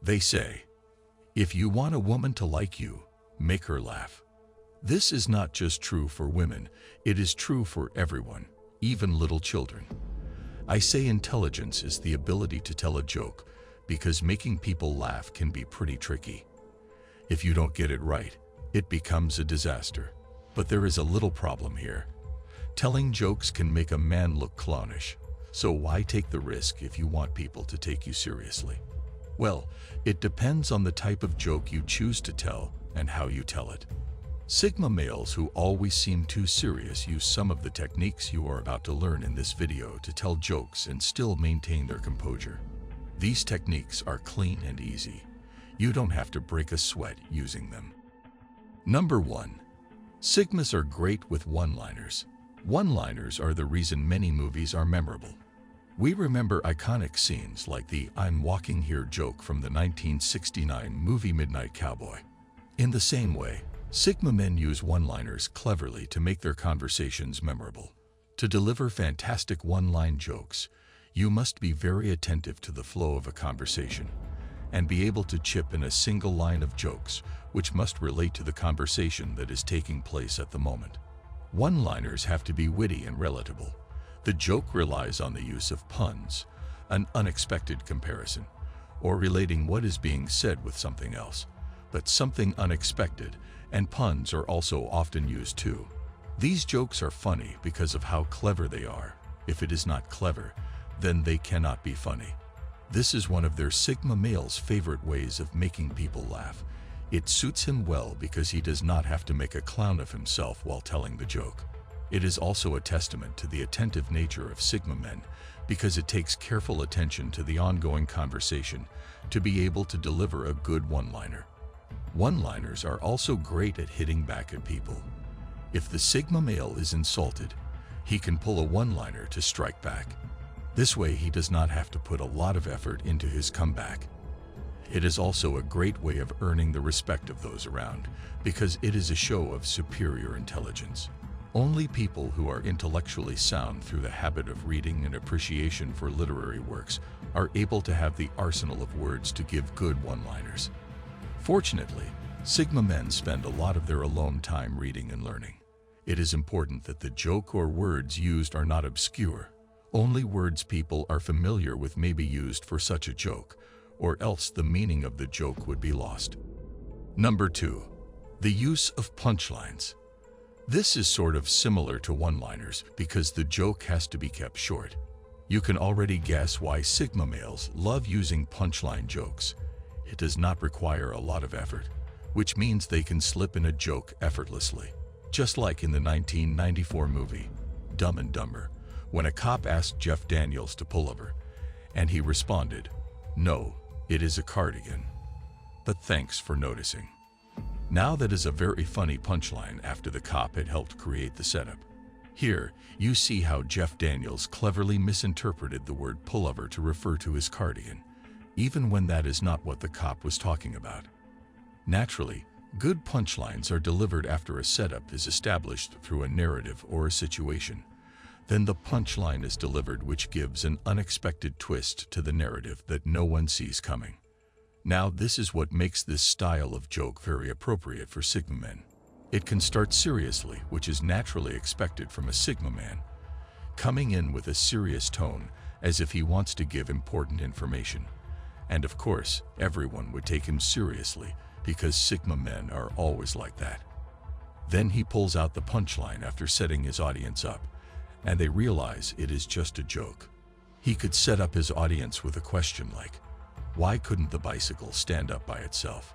They say, if you want a woman to like you, make her laugh. This is not just true for women, it is true for everyone, even little children. I say intelligence is the ability to tell a joke because making people laugh can be pretty tricky. If you don't get it right, it becomes a disaster. But there is a little problem here. Telling jokes can make a man look clownish, so why take the risk if you want people to take you seriously? Well, it depends on the type of joke you choose to tell and how you tell it. Sigma males who always seem too serious use some of the techniques you are about to learn in this video to tell jokes and still maintain their composure. These techniques are clean and easy. You don't have to break a sweat using them. Number 1. Sigmas are great with one-liners. One-liners are the reason many movies are memorable. We remember iconic scenes like the "I'm walking here" joke from the 1969 movie Midnight Cowboy. In the same way, Sigma men use one-liners cleverly to make their conversations memorable. To deliver fantastic one-line jokes, you must be very attentive to the flow of a conversation and be able to chip in a single line of jokes which must relate to the conversation that is taking place at the moment. One-liners have to be witty and relatable. The joke relies on the use of puns, an unexpected comparison, or relating what is being said with something else. But something unexpected and puns are also often used too. These jokes are funny because of how clever they are. If it is not clever, then they cannot be funny. This is one of their Sigma male's favorite ways of making people laugh. It suits him well because he does not have to make a clown of himself while telling the joke. It is also a testament to the attentive nature of Sigma men because it takes careful attention to the ongoing conversation to be able to deliver a good one-liner. One-liners are also great at hitting back at people. If the Sigma male is insulted, he can pull a one-liner to strike back. This way he does not have to put a lot of effort into his comeback. It is also a great way of earning the respect of those around because it is a show of superior intelligence. Only people who are intellectually sound through the habit of reading and appreciation for literary works are able to have the arsenal of words to give good one-liners. Fortunately, Sigma men spend a lot of their alone time reading and learning. It is important that the joke or words used are not obscure. Only words people are familiar with may be used for such a joke, or else the meaning of the joke would be lost. Number 2. The use of punchlines. This is sort of similar to one-liners because the joke has to be kept short. You can already guess why Sigma males love using punchline jokes. It does not require a lot of effort, which means they can slip in a joke effortlessly. Just like in the 1994 movie, Dumb and Dumber, when a cop asked Jeff Daniels to pull over, and he responded, "No, it is a cardigan. But thanks for noticing." Now that is a very funny punchline after the cop had helped create the setup. Here, you see how Jeff Daniels cleverly misinterpreted the word pullover to refer to his cardigan, even when that is not what the cop was talking about. Naturally, good punchlines are delivered after a setup is established through a narrative or a situation. Then the punchline is delivered, which gives an unexpected twist to the narrative that no one sees coming. Now, this is what makes this style of joke very appropriate for Sigma men. It can start seriously, which is naturally expected from a Sigma man, coming in with a serious tone as if he wants to give important information. And of course, everyone would take him seriously because Sigma men are always like that. Then he pulls out the punchline after setting his audience up, and they realize it is just a joke. He could set up his audience with a question like, "Why couldn't the bicycle stand up by itself?"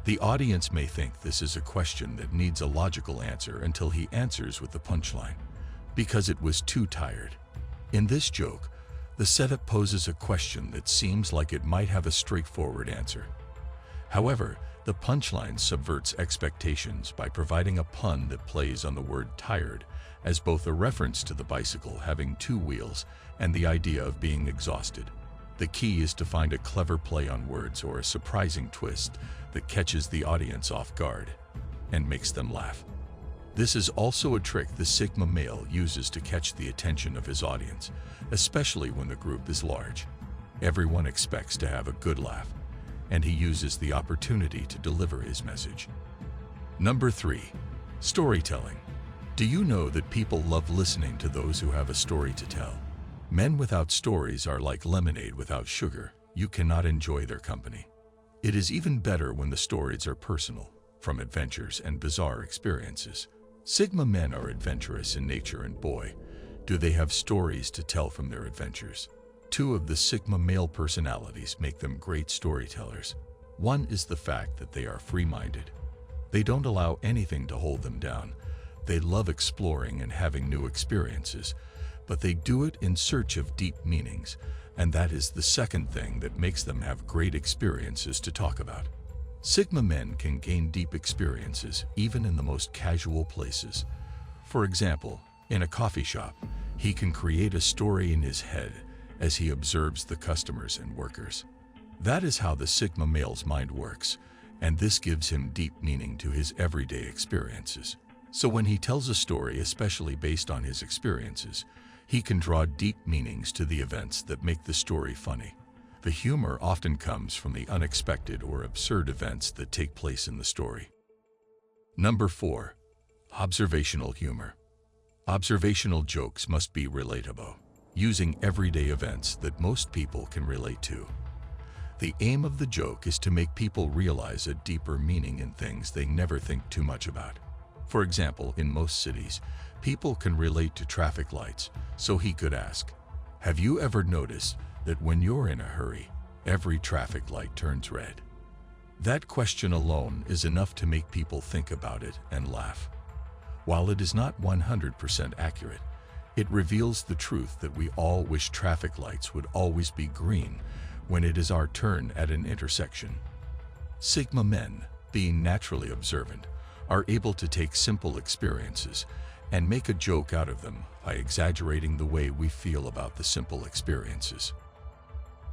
The audience may think this is a question that needs a logical answer until he answers with the punchline, because it was too tired. In this joke, the setup poses a question that seems like it might have a straightforward answer. However, the punchline subverts expectations by providing a pun that plays on the word tired as both a reference to the bicycle having two wheels and the idea of being exhausted. The key is to find a clever play on words or a surprising twist that catches the audience off guard and makes them laugh. This is also a trick the Sigma male uses to catch the attention of his audience, especially when the group is large. Everyone expects to have a good laugh, and he uses the opportunity to deliver his message. Number 3. Storytelling. Do you know that people love listening to those who have a story to tell? Men without stories are like lemonade without sugar. You cannot enjoy their company. It is even better when the stories are personal, from adventures and bizarre experiences. Sigma men are adventurous in nature, and boy, do they have stories to tell from their adventures. 2 of the Sigma male personalities make them great storytellers. One is the fact that they are free-minded. They don't allow anything to hold them down. They love exploring and having new experiences, but they do it in search of deep meanings, and that is the second thing that makes them have great experiences to talk about. Sigma men can gain deep experiences even in the most casual places. For example, in a coffee shop, he can create a story in his head as he observes the customers and workers. That is how the Sigma male's mind works, and this gives him deep meaning to his everyday experiences. So when he tells a story, especially based on his experiences, he can draw deep meanings to the events that make the story funny. The humor often comes from the unexpected or absurd events that take place in the story. Number 4. Observational humor. Observational jokes must be relatable, using everyday events that most people can relate to. The aim of the joke is to make people realize a deeper meaning in things they never think too much about. For example, in most cities, people can relate to traffic lights, so he could ask, "Have you ever noticed that when you're in a hurry, every traffic light turns red?" That question alone is enough to make people think about it and laugh. While it is not 100% accurate, it reveals the truth that we all wish traffic lights would always be green when it is our turn at an intersection. Sigma men, being naturally observant, are able to take simple experiences and make a joke out of them by exaggerating the way we feel about the simple experiences.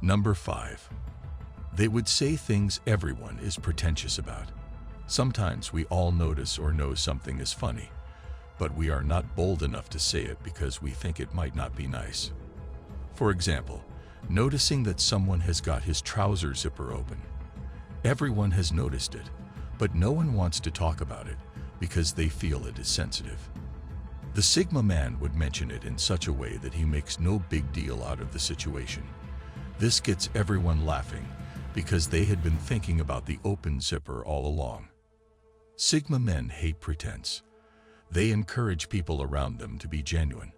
Number 5. They would say things everyone is pretentious about. Sometimes we all notice or know something is funny, but we are not bold enough to say it because we think it might not be nice. For example, noticing that someone has got his trouser zipper open. Everyone has noticed it, but no one wants to talk about it because they feel it is sensitive. The Sigma man would mention it in such a way that he makes no big deal out of the situation. This gets everyone laughing because they had been thinking about the open zipper all along. Sigma men hate pretense. They encourage people around them to be genuine,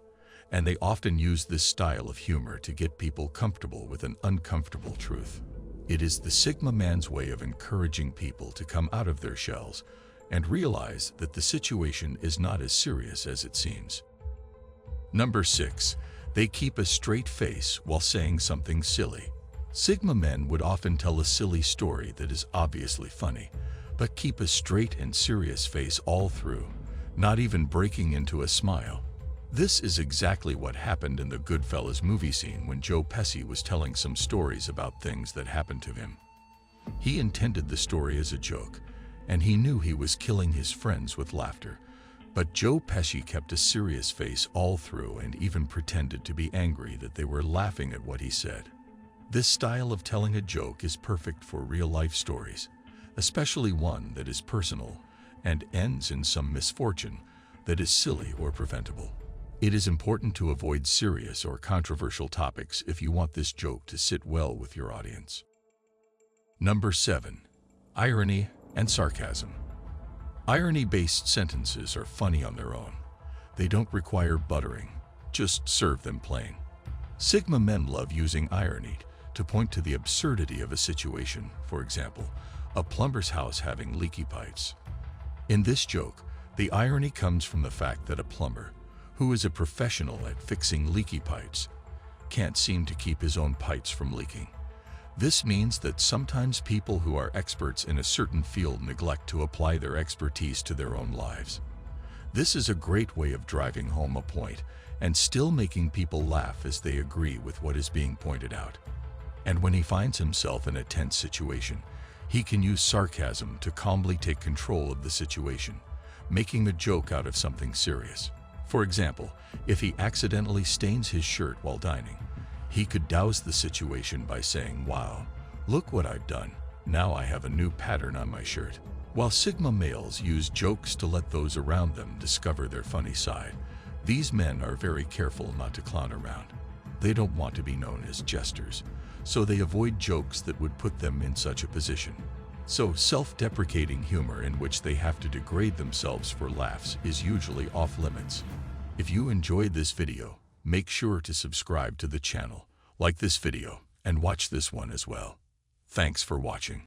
and they often use this style of humor to get people comfortable with an uncomfortable truth. It is the Sigma man's way of encouraging people to come out of their shells and realize that the situation is not as serious as it seems. Number 6. They keep a straight face while saying something silly. Sigma men would often tell a silly story that is obviously funny, but keep a straight and serious face all through, not even breaking into a smile. This is exactly what happened in the Goodfellas movie scene when Joe Pesci was telling some stories about things that happened to him. He intended the story as a joke, and he knew he was killing his friends with laughter, but Joe Pesci kept a serious face all through and even pretended to be angry that they were laughing at what he said. This style of telling a joke is perfect for real-life stories, especially one that is personal and ends in some misfortune that is silly or preventable. It is important to avoid serious or controversial topics if you want this joke to sit well with your audience. Number 7. Irony and sarcasm. Irony-based sentences are funny on their own. They don't require buttering, just serve them plain. Sigma men love using irony to point to the absurdity of a situation, for example, a plumber's house having leaky pipes. In this joke, the irony comes from the fact that a plumber, who is a professional at fixing leaky pipes, can't seem to keep his own pipes from leaking. This means that sometimes people who are experts in a certain field neglect to apply their expertise to their own lives. This is a great way of driving home a point and still making people laugh as they agree with what is being pointed out. And when he finds himself in a tense situation, he can use sarcasm to calmly take control of the situation, making a joke out of something serious. For example, if he accidentally stains his shirt while dining, he could douse the situation by saying, "Wow, look what I've done," Now I have a new pattern on my shirt. While Sigma males use jokes to let those around them discover their funny side, these men are very careful not to clown around. They don't want to be known as jesters, so they avoid jokes that would put them in such a position. So self-deprecating humor in which they have to degrade themselves for laughs is usually off limits. If you enjoyed this video, make sure to subscribe to the channel, like this video, and watch this one as well. Thanks for watching.